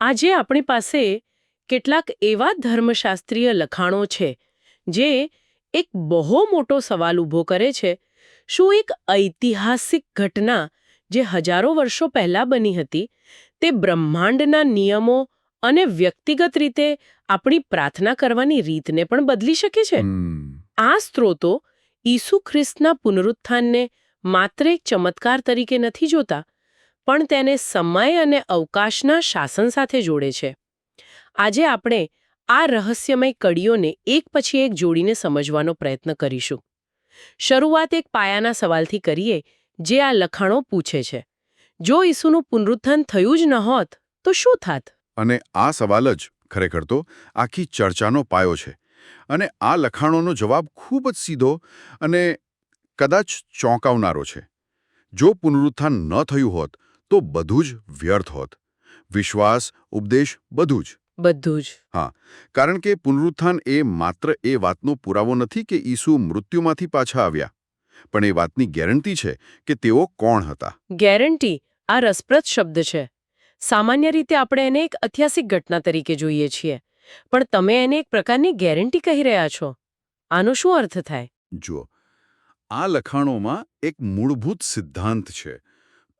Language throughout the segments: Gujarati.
આજે આપણી પાસે કેટલાક એવા ધર્મશાસ્ત્રીય લખાણો છે જે એક બહુ મોટો સવાલ ઊભો કરે છે. શું એક ઐતિહાસિક ઘટના જે હજારો વર્ષો પહેલા બની હતી તે બ્રહ્માંડના નિયમો અને વ્યક્તિગત રીતે આપણી પ્રાર્થના કરવાની રીતને પણ બદલી શકે છે? આ સ્ત્રોતો ઈસુ ખ્રિસ્તના પુનરુત્થાનને માત્ર એક ચમત્કાર તરીકે નથી જોતા, પણ તેને સમય અને અવકાશના શાસન સાથે જોડે છે. આજે આપણે આ રહસ્યમય કડીઓને એક પછી એક જોડીને સમજવાનો પ્રયત્ન કરીશું. શરૂઆત એક પાયાના સવાલથી કરીએ, જે આ લખાણો પૂછે છે: જો ઈસુનું પુનરુત્થાન થયું જ ન હોત તો શું થાત? અને આ સવાલ જ ખરેખર તો આખી ચર્ચાનો પાયો છે. અને આ લખાણોનો જવાબ ખૂબ જ સીધો અને કદાચ ચોંકાવનારો છે. જો પુનરુત્થાન ન થયું હોત તો બધું જ વ્યર્થ હોત. વિશ્વાસ, ઉપદેશ, બધું જ. બધું જ. હા, કારણ કે પુનરુત્થાન એ માત્ર એ વાતનો પુરાવો નથી કે ઈસુ મૃત્યુમાંથી પાછા આવ્યા, પણ એ વાતની ગેરંટી છે કે તેઓ કોણ હતા. ગેરંટી આ રસપ્રદ શબ્દ છે. સામાન્ય રીતે આપણે એને એક ઐતિહાસિક ઘટના તરીકે જોઈએ છીએ, પણ તમે એને એક પ્રકારની ગેરંટી કહી રહ્યા છો. આનો શું અર્થ થાય? જુઓ, આ લખાણોમાં એક મૂળભૂત સિદ્ધાંત છે.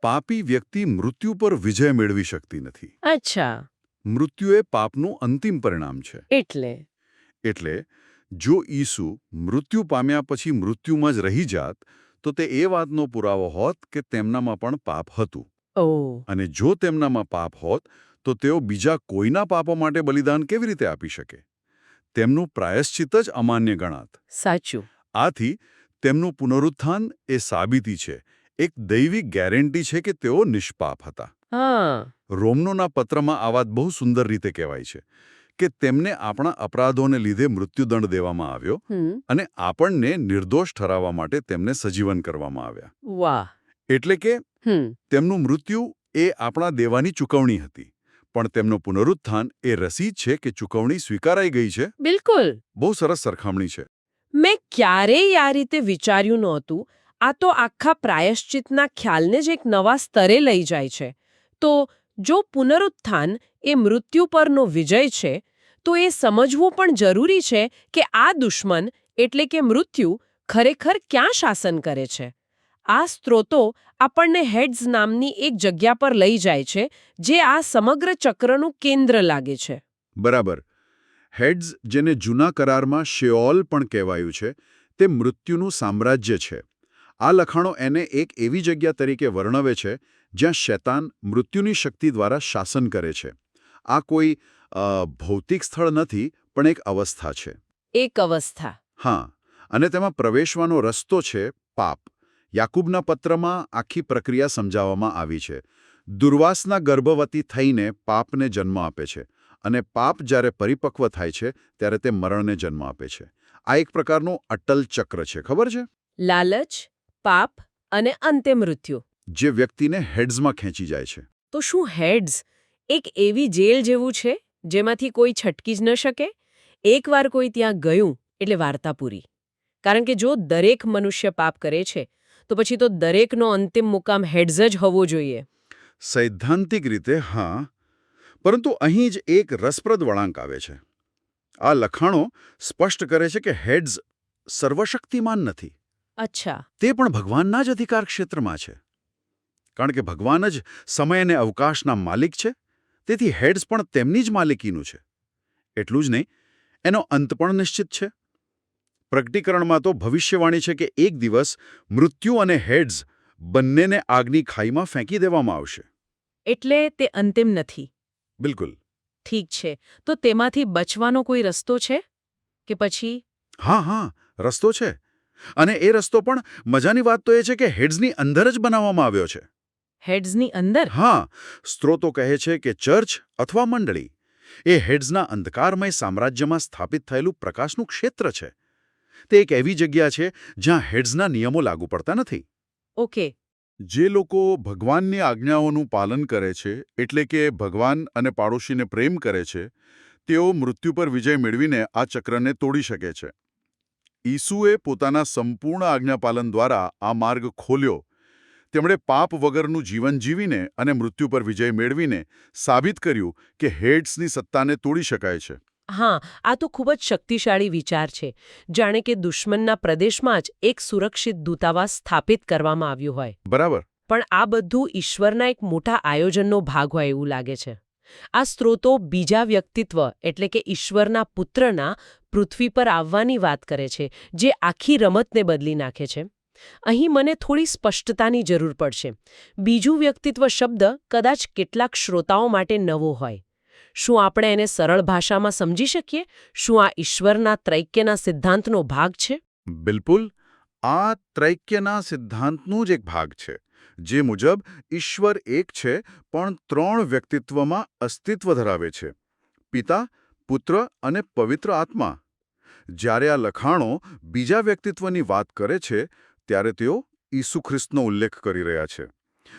પાપી વ્યક્તિ મૃત્યુ પર વિજય મેળવી શકતી નથી. અચ્છા. મૃત્યુ એ પાપનું અંતિમ પરિણામ છે. એટલે જો ઈસુ મૃત્યુ પામ્યા પછી મૃત્યુમાં જ રહી જાત તો તે એ વાતનો પુરાવો હોત કે તેમનામાં પણ પાપ હતું. ઓહ. અને જો તેમનામાં પાપ હોત તો તેઓ બીજા કોઈના પાપો માટે બલિદાન કેવી રીતે આપી શકે? તેમનું પ્રાયશ્ચિત જ અમાન્ય ગણાત. સાચું. આથી તેમનું પુનરુત્થાન એ સાબિતી છે, એક દૈવિક ગેરંટી છે કે તેઓ નિષ્પાપ હતા. હા. રોમનોના પત્રમાં આ વાત બહુ સુંદર રીતે કહેવાય છે કે તેમને આપણા અપરાધોને લીધે મૃત્યુદંડ દેવામાં આવ્યો અને આપણને નિર્દોષ ઠરાવવા માટે તેમને સજીવન કરવામાં આવ્યા. વાહ. એટલે કે તેમનું મૃત્યુ એ આપણા દેવાની ચૂકવણી હતી, પણ તેમનું પુનરુત્થાન એ રસીદ છે કે ચૂકવણી સ્વીકારાઈ ગઈ છે. બિલકુલ. બહુ સરસ સરખામણી છે. મેં ક્યારેય આ રીતે વિચાર્યું નહોતું. આ તો આખા પ્રાયશ્ચિતના ખ્યાલને જ એક નવા સ્તરે લઈ જાય છે. તો જો પુનરુત્થાન એ મૃત્યુ પરનો વિજય છે, તો એ સમજવું પણ જરૂરી છે કે આ દુશ્મન એટલે કે મૃત્યુ ખરેખર ક્યાં શાસન કરે છે. આ સ્ત્રોતો આપણને હેડ્સ નામની એક જગ્યા પર લઈ જાય છે, જે આ સમગ્ર ચક્રનું કેન્દ્ર લાગે છે. બરાબર. હેડ્સ, જેને જૂના કરારમાં શેઓલ પણ કહેવાયું છે, તે મૃત્યુનું સામ્રાજ્ય છે. આ લખાણો એને એક એવી જગ્યા તરીકે વર્ણવે છે જ્યાં શૈતાન મૃત્યુની શક્તિ દ્વારા શાસન કરે છે. આ કોઈ ભૌતિક સ્થળ નથી, પણ એક અવસ્થા છે. એક અવસ્થા. હા, અને તેમાં પ્રવેશવાનો રસ્તો છે પાપ. યાકૂબના પત્રમાં આખી પ્રક્રિયા સમજાવવામાં આવી છે. દુર્વાસના ગર્ભવતી થઈને પાપને જન્મ આપે છે, અને પાપ જ્યારે પરિપક્વ થાય છે ત્યારે તે મરણને જન્મ આપે છે. આ એક પ્રકારનું અટલ ચક્ર છે, ખબર છે? લાલચ, પાપ અને અંતે મૃત્યુ. જે વ્યક્તિને હેડ્સમાં ખેંચી જાય છે. તો શું હેડ્સ એક એવી જેલ જેવું છે જેમાંથી કોઈ છટકી જ ન શકે? એકવાર કોઈ ત્યાં ગયું એટલે વાર્તા પૂરી. કારણ કે જો દરેક મનુષ્ય પાપ કરે છે તો પછી તો દરેકનો અંતિમ મુકામ હેડ્સ જ હોવો જોઈએ. સૈદ્ધાંતિક રીતે હા, પરંતુ અહીં જ એક રસપ્રદ વળાંક આવે છે. આ લખાણો સ્પષ્ટ કરે છે કે હેડ્સ સર્વશક્તિમાન નથી. અચ્છા. તે પણ ભગવાનના જ અધિકાર ક્ષેત્રમાં છે. કારણ કે ભગવાન જ સમય અને અવકાશના માલિક છે, તેથી હેડ્સ પણ તેમની જ માલિકીનું છે. એટલું જ નહીં, એનો અંત પણ નિશ્ચિત છે. પ્રગટીકરણમાં તો ભવિષ્યવાણી છે કે એક દિવસ મૃત્યુ અને હેડ્સ બંનેને આગની ખાઈમાં ફેંકી દેવામાં આવશે. એટલે તે અંતિમ નથી. બિલકુલ. ઠીક છે, તો તેમાંથી બચવાનો કોઈ રસ્તો છે કે પછી? હા, રસ્તો છે. અને એ રસ્તો પણ મજાની વાત તો એ છે કે હેડ્સની અંદર જ બનાવવામાં આવ્યો છે. હેડ્સની અંદર? હા, સ્ત્રોતો કહે છે કે ચર્ચ અથવા મંડળી એ હેડ્સના અંધકારમય સામ્રાજ્યમાં સ્થાપિત થયેલું પ્રકાશનું ક્ષેત્ર છે. તે એક એવી જગ્યા છે જ્યાં હેડ્સના નિયમો લાગુ પડતા નથી. ઓકે. જે લોકો ભગવાનની આજ્ઞાઓનું પાલન કરે છે, એટલે કે ભગવાન અને પાડોશીને પ્રેમ કરે છે, તેઓ મૃત્યુ પર વિજય મેળવીને આ ચક્રને તોડી શકે છે. ઈસુએ પોતાના સંપૂર્ણ આજ્ઞાપાલન દ્વારા આ માર્ગ ખોલ્યો. તેમણે પાપ વગરનું જીવન જીવીને અને મૃત્યુ પર વિજય મેળવીને સાબિત કર્યું કે હેડ્સની સત્તાને તોડી શકાય છે. હા, આ તો ખૂબ જ શક્તિશાળી વિચાર છે. જાણે કે દુશ્મનના પ્રદેશમાં જ એક સુરક્ષિત દૂતાવાસ સ્થાપિત કરવામાં આવ્યું હોય. બરાબર. પણ આ બધું ઈશ્વરના એક મોટા આયોજનનો ભાગ હોય એવું લાગે છે. આ સ્ત્રોતો બીજા વ્યક્તિત્વ એટલે કે ઈશ્વરના પુત્રના પૃથ્વી પર આવવાની વાત કરે છે, જે આખી રમતને બદલી નાખે છે. અહીં મને થોડી સ્પષ્ટતાની જરૂર પડશે. બીજું વ્યક્તિત્વ શબ્દ કદાચ કેટલાક શ્રોતાઓ માટે નવો હોય. શું આપણે એને સરળ ભાષામાં સમજી શકીએ? શું આ ઈશ્વરના ત્રૈક્યના સિદ્ધાંતનો ભાગ છે? બિલકુલ. આ ત્રૈક્યના સિદ્ધાંતનો જ એક ભાગ છે, જે મુજબ ઈશ્વર એક છે પણ 3 વ્યક્તિત્વમાં અસ્તિત્વ ધરાવે છે: પિતા, પુત્ર અને પવિત્ર આત્મા. જ્યારે આ લખાણો બીજા વ્યક્તિત્વની વાત કરે છે ત્યારે તેઓ ઈસુ ખ્રિસ્તનો ઉલ્લેખ કરી રહ્યા છે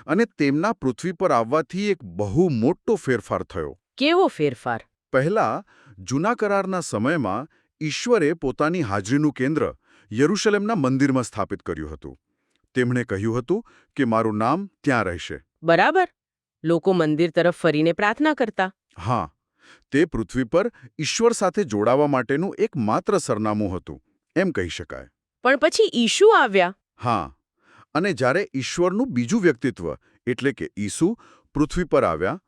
અને તેમના પૃથ્વી પર આવવાથી એક બહુ મોટો ફેરફાર થયો. કેવો ફેરફાર? પહેલા જૂના કરારના સમયમાં ઈશ્વરે પોતાની હાજરીનું કેન્દ્ર યરુશલેમના મંદિરમાં સ્થાપિત કર્યું હતું. તેમણે કહ્યું હતું કે મારું નામ ત્યાં રહેશે. બરાબર. લોકો મંદિર તરફ ફરીને પ્રાર્થના કરતા. હા, તે પૃથ્વી પર ઈશ્વર સાથે જોડાવા માટેનું એકમાત્ર સરનામું હતું, એમ કહી શકાય. પણ પછી ઈશુ આવ્યા. હા, અને જ્યારે ઈશ્વરનું બીજું વ્યક્તિત્વ એટલે કે ઈસુ પૃથ્વી પર આવ્યા,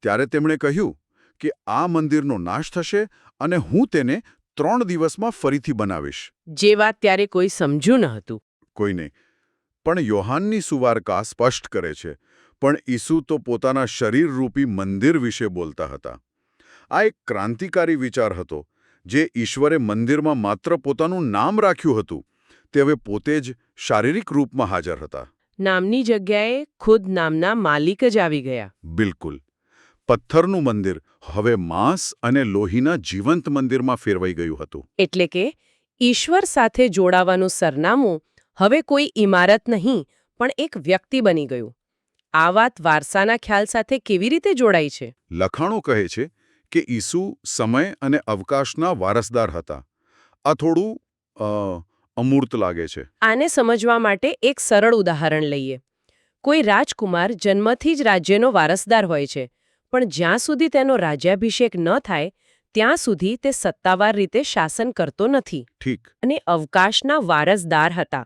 ત્યારે તેમણે કહ્યું કે આ મંદિરનો નાશ થશે અને હું તેને 3 દિવસમાં ફરીથી બનાવીશ. જે વાત ત્યારે કોઈ સમજ્યું ન હતું. કોઈ નહીં. પણ યોહાનની સુવાર્તા સ્પષ્ટ કરે છે, પણ ઈસુ તો પોતાના શરીરરૂપી મંદિર વિશે બોલતા હતા. આ એક ક્રાંતિકારી વિચાર હતો. જે ઈશ્વરે મંદિરમાં માત્ર પોતાનું નામ રાખ્યું હતું, તે હવે પોતે જ શારીરિક રૂપમાં હાજર હતા. નામની જગ્યાએ ખુદ નામના માલિક જ આવી ગયા. બિલકુલ. પથ્થરનું મંદિર હવે માંસ અને લોહીના જીવંત મંદિરમાં ફેરવાઈ ગયું હતું. એટલે કે ઈશ્વર સાથે જોડાવાનું સરનામું હવે કોઈ ઇમારત નહીં, પણ એક વ્યક્તિ બની ગયું. આ વાત વારસાના ખ્યાલ સાથે કેવી રીતે જોડાઈ છે? લખાણો કહે છે કે ઈસુ સમય અને અવકાશના વારસદાર હતા. આ થોડું અમૂર્ત લાગે છે. આને સમજવા માટે એક સરળ ઉદાહરણ લઈએ. કોઈ રાજકુમાર જન્મથી જ રાજ્યનો વારસદાર હોય છે, પણ જ્યાં સુધી તેનો રાજ્યાભિષેક ન થાય ત્યાં સુધી તે સત્તાવાર રીતે શાસન કરતો નથી. ઠીક. અને અવકાશના વારસદાર હતા.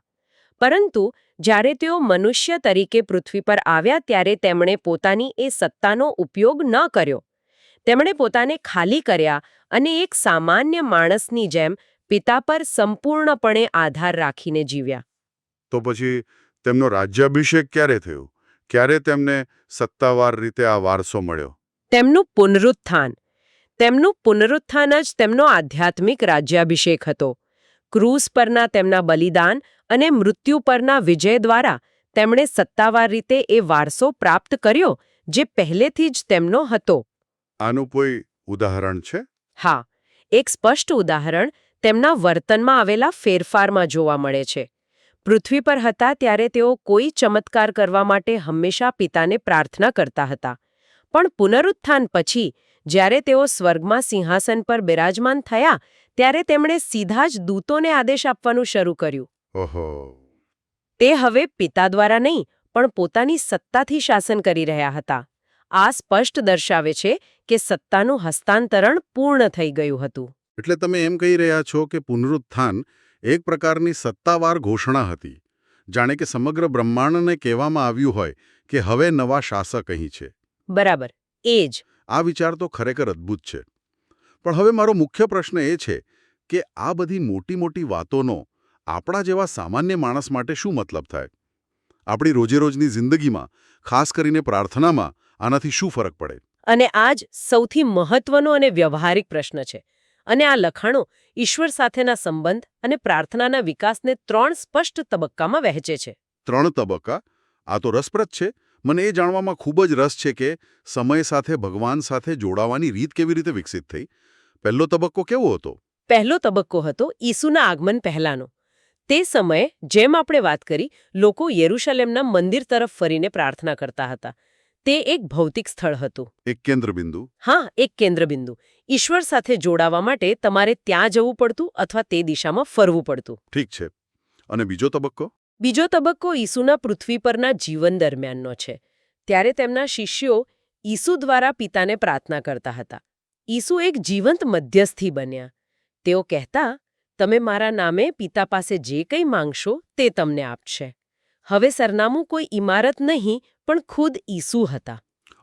પરંતુ જ્યારે તેઓ મનુષ્ય તરીકે પૃથ્વી પર આવ્યા ત્યારે તેમણે પોતાની એ સત્તાનો ઉપયોગ ન કર્યો. તેમણે પોતાને ખાલી કર્યા અને એક સામાન્ય માણસની જેમ પિતા પર સંપૂર્ણપણે આધાર રાખીને જીવ્યા. તો પછી તેમનો રાજ્યાભિષેક ક્યારે થયો? ક્યારે તેમને સત્તાવાર રીતે આ વારસો મળ્યો? તેમનું પુનરુત્થાન. તેમનું પુનરુત્થાન જ તેમનો આધ્યાત્મિક રાજ્યાભિષેક હતો. ક્રૂસ પરના તેમના બલિદાન અને મૃત્યુ પરના વિજય દ્વારા તેમણે સત્તાવાર રીતે એ વારસો પ્રાપ્ત કર્યો જે પહેલેથી જ તેમનો હતો. આનું કોઈ ઉદાહરણ છે? હા, એક સ્પષ્ટ ઉદાહરણ તેમના વર્તનમાં આવેલા ફેરફારમાં જોવા મળે છે. પૃથ્વી પર હતા ત્યારે તેઓ કોઈ ચમત્કાર કરવા માટે હંમેશા પિતાને પ્રાર્થના કરતા હતા. પણ પુનરુત્થાન પછી જ્યારે તેઓ સ્વર્ગમાં સિંહાસન પર બિરાજમાન થયા ત્યારે તેમણે સીધા જ દૂતોને આદેશ આપવાનું શરૂ કર્યું. ઓહો. તે હવે પિતા દ્વારા નહીં, પણ પોતાની સત્તાથી શાસન કરી રહ્યા હતા. આ સ્પષ્ટ દર્શાવે છે કે સત્તાનું હસ્તાંતરણ પૂર્ણ થઈ ગયું હતું. એટલે તમે એમ કહી રહ્યા છો કે પુનરુત્થાન એક પ્રકારની સત્તાવાર ઘોષણા હતી, જાણે કે સમગ્ર બ્રહ્માંડને કહેવામાં આવ્યું હોય કે હવે નવા શાસક અહીં છે. બરાબર, એ જ. આ વિચાર તો ખરેખર અદ્ભુત છે. પણ હવે મારો મુખ્ય પ્રશ્ન એ છે કે આ બધી મોટી મોટી વાતોનો આપણા જેવા સામાન્ય માણસ માટે શું મતલબ થાય? આપણી રોજેરોજની જિંદગીમાં, ખાસ કરીને પ્રાર્થનામાં આનાથી શું ફરક પડે? અને આ જ સૌથી મહત્વનો અને વ્યવહારિક પ્રશ્ન છે. અને આ લખાણો ઈશ્વર સાથેના સંબંધ અને પ્રાર્થનાના વિકાસને 3 સ્પષ્ટ તબક્કામાં વહેંચે છે. 3 તબક્કા? આ તો રસપ્રદ છે. મને એ જાણવામાં ખૂબ જ રસ છે કે સમય સાથે ભગવાન સાથે જોડાવાની રીત કેવી રીતે વિકસિત થઈ. પહેલો તબક્કો કેવો હતો? પહેલો તબક્કો હતો ઈસુના આગમન પહેલાનો. તે સમયે, જેમ આપણે વાત કરી, લોકો યરુશલેમના મંદિર તરફ ફરીને પ્રાર્થના કરતા હતા. તે એક ભૌતિક સ્થળ હતું. એક કેન્દ્રબિંદુ. હા, એક કેન્દ્રબિંદુ. ઈશ્વર સાથે જોડાવા માટે તમારે ત્યાં જવું પડતું અથવા તે દિશામાં ફરવું પડતું. ઠીક છે. અને બીજો તબક્કો? બીજો તબક્કો ઈસુના પૃથ્વી પરના જીવન દરમિયાનનો છે. ત્યારે તેમના શિષ્યો ઈસુ દ્વારા પિતાને પ્રાર્થના કરતા હતા. ઈસુ એક જીવંત મધ્યસ્થી બન્યા. તેઓ કહેતા, તમે મારા નામે પિતા પાસે જે કંઈ માંગશો તે તમને આપશે. હવે સરનામું કોઈ ઇમારત નહીં, પણ ખુદ ઈસુ હતા.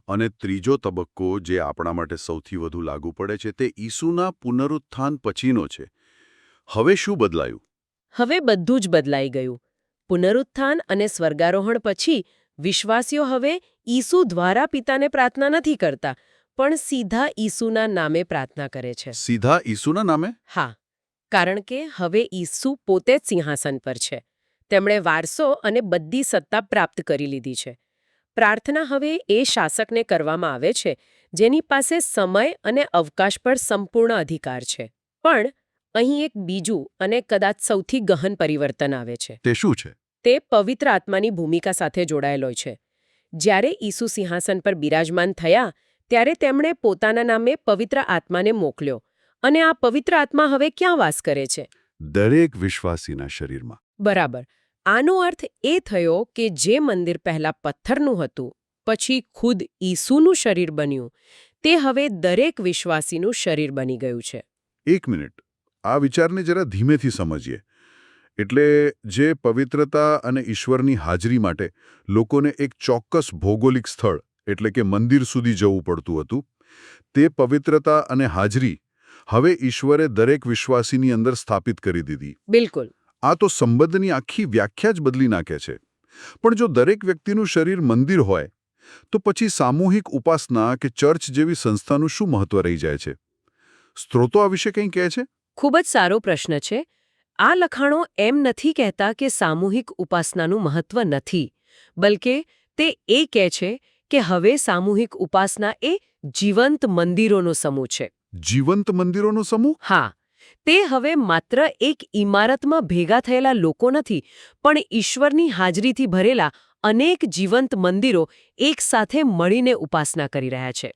અને ત્રીજો તબક્કો જે આપણા માટે સૌથી વધુ લાગુ પડે છે તે ઈસુના પુનરુત્થાન પછીનો છે. હવે શું બદલાયું? હવે બધું જ બદલાઈ ગયું. પુનરુત્થાન અને સ્વર્ગારોહણ પછી વિશ્વાસીઓ હવે ઈસુ દ્વારા પિતાને પ્રાર્થના નથી કરતા, પણ સીધા ઈસુના નામે પ્રાર્થના કરે છે. સીધા ઈસુના નામે? હા, કારણ કે હવે ઈસુ પોતે જ સિંહાસન પર છે. તેમણે વારસો અને બધી સત્તા પ્રાપ્ત કરી લીધી છે. પ્રાર્થના હવે એ શાસકને કરવામાં આવે છે જેની પાસે સમય અને અવકાશ પર સંપૂર્ણ અધિકાર છે. પણ અહીં એક બીજું અને કદાચ સૌથી ગહન પરિવર્તન આવે છે. તે શું છે? તે પવિત્ર આત્માની ભૂમિકા સાથે જોડાયેલો છે. જ્યારે ઈસુ સિંહાસન પર બિરાજમાન થયા ત્યારે તેમણે પોતાના નામે પવિત્ર આત્માને મોકલ્યો. અને આ પવિત્ર આત્મા હવે ક્યાં વાસ કરે છે? દરેક વિશ્વાસીના શરીરમાં. બરાબર. આનો અર્થ એ થયો કે જે મંદિર પહેલા પથ્થરનું હતું, પછી ખુદ ઈસુનું શરીર બન્યું, તે હવે દરેક વિશ્વાસીનું શરીર બની ગયું છે. એક મિનિટ, આ વિચારને જરા ધીમેથી સમજીએ. એટલે જે પવિત્રતા અને ઈશ્વરની હાજરી માટે લોકોને એક ચોક્કસ ભૌગોલિક સ્થળ એટલે કે મંદિર સુધી જવું પડતું હતું, તે પવિત્રતા અને હાજરી હવે ઈશ્વરે દરેક વિશ્વાસીની અંદર સ્થાપિત કરી દીધી. બિલકુલ. આ તો સંબંધની આખી વ્યાખ્યા જ બદલી નાખે છે. પણ જો દરેક વ્યક્તિનું શરીર મંદિર હોય, તો પછી સામૂહિક ઉપાસના કે ચર્ચ જેવી સંસ્થાનું શું મહત્વ રહી જાય છે? સ્ત્રોતો આ વિશે કંઈ કહે છે? ખૂબ જ સારો પ્રશ્ન છે. આ લખાણો એમ નથી કહેતા કે સામૂહિક ઉપાસનાનું મહત્વ નથી, બલકે તે એ કહે છે કે હવે સામૂહિક ઉપાસના એ જીવંત મંદિરોનો સમૂહ છે. જીવંત મંદિરોનો સમૂહ? હા. તે હવે માત્ર એક ઇમારતમાં ભેગા થયેલા લોકો નથી, પણ ઈશ્વરની હાજરીથી ભરેલા અનેક જીવંત મંદિરો એકસાથે મળીને ઉપાસના કરી રહ્યા છે.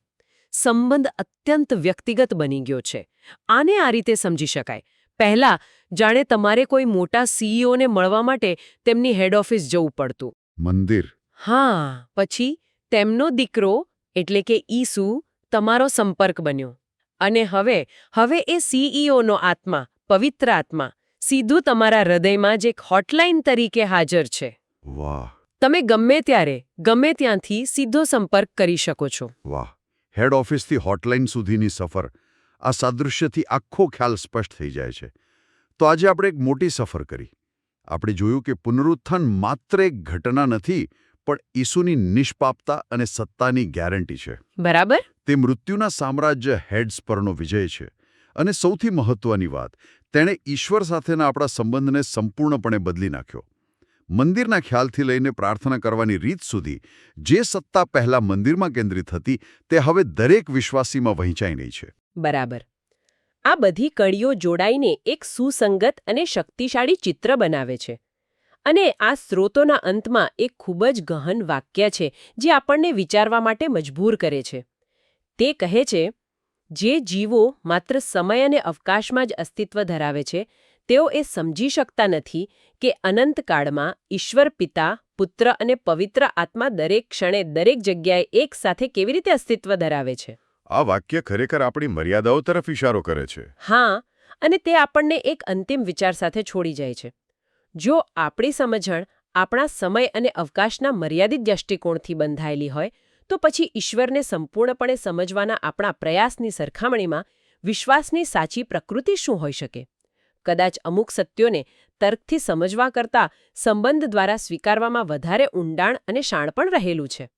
સંબંધ અત્યંત વ્યક્તિગત બની ગયો છે. આને આ રીતે સમજી શકાય. પહેલા જાણે તમારે કોઈ મોટા સીઈઓને મળવા માટે તેમની હેડ ઓફિસ જવું પડતું. મંદિર. હા, પછી તેમનો દીકરો એટલે કે ઈસુ તમારો સંપર્ક બન્યો. અને હવે એ સીઈઓનો આત્મા, પવિત્ર આત્મા, સીધું તમારા હૃદયમાં જ એક હોટલાઇન તરીકે હાજર છે. વાહ! તમે ગમે ત્યારે, ગમે ત્યાંથી સીધો સંપર્ક કરી શકો છો. વાહ! હેડ ઓફિસથી હોટલાઇન સુધીની સફર. આ સાદૃશ્યથી આખો ખ્યાલ સ્પષ્ટ થઈ જાય છે. તો આજે આપણે એક મોટી સફર કરી. આપણે જોયું કે પુનરુત્થાન માત્ર એક ઘટના નથી, પણ ઈસુની નિષ્પાપતા અને સત્તાની ગેરંટી છે. બરાબર? તે મૃત્યુના સામ્રાજ્ય હેડ્સ પરનો વિજય છે. અને સૌથી મહત્વની વાત, તેણે ઈશ્વર સાથેના આપણા સંબંધને સંપૂર્ણપણે બદલી નાખ્યો. મંદિરના ખ્યાલથી લઈને પ્રાર્થના કરવાની રીત સુધી જે સત્તા પહેલા મંદિરમાં કેન્દ્રિત હતી, તે હવે દરેક વિશ્વાસીમાં વહેંચાઈ ગઈ છે. બરાબર. આ બધી કડીઓ જોડાઈને એક સુસંગત અને શક્તિશાળી ચિત્ર બનાવે છે. અને આ સ્ત્રોતોના અંતમાં એક ખૂબ જ ગહન વાક્ય છે જે આપણને વિચારવા માટે મજબૂર કરે છે. તે કહે છે, જે જીવો માત્ર સમય અને અવકાશમાં જ અસ્તિત્વ ધરાવે છે, તેઓ એ સમજી શકતા નથી કે અનંતકાળમાં ઈશ્વર પિતા, પુત્ર અને પવિત્ર આત્મા દરેક ક્ષણે દરેક જગ્યાએ એક સાથે કેવી રીતે અસ્તિત્વ ધરાવે છે. આ વાક્ય ખરેખર આપણી મર્યાદાઓ તરફ ઇશારો કરે છે. હા, અને તે આપણને એક અંતિમ વિચાર સાથે છોડી જાય છે. જો આપણી સમજણ આપણા સમય અને અવકાશના મર્યાદિત દૃષ્ટિકોણથી બંધાયેલી હોય, તો પછી ઈશ્વરને સંપૂર્ણપણે સમજવાના આપણા પ્રયાસની સરખામણીમાં વિશ્વાસની સાચી પ્રકૃતિ શું હોઈ શકે? કદાચ અમુક સત્યોને તર્કથી સમજવા કરતાં સંબંધ દ્વારા સ્વીકારવામાં વધારે ઊંડાણ અને શાણપણ રહેલું છે.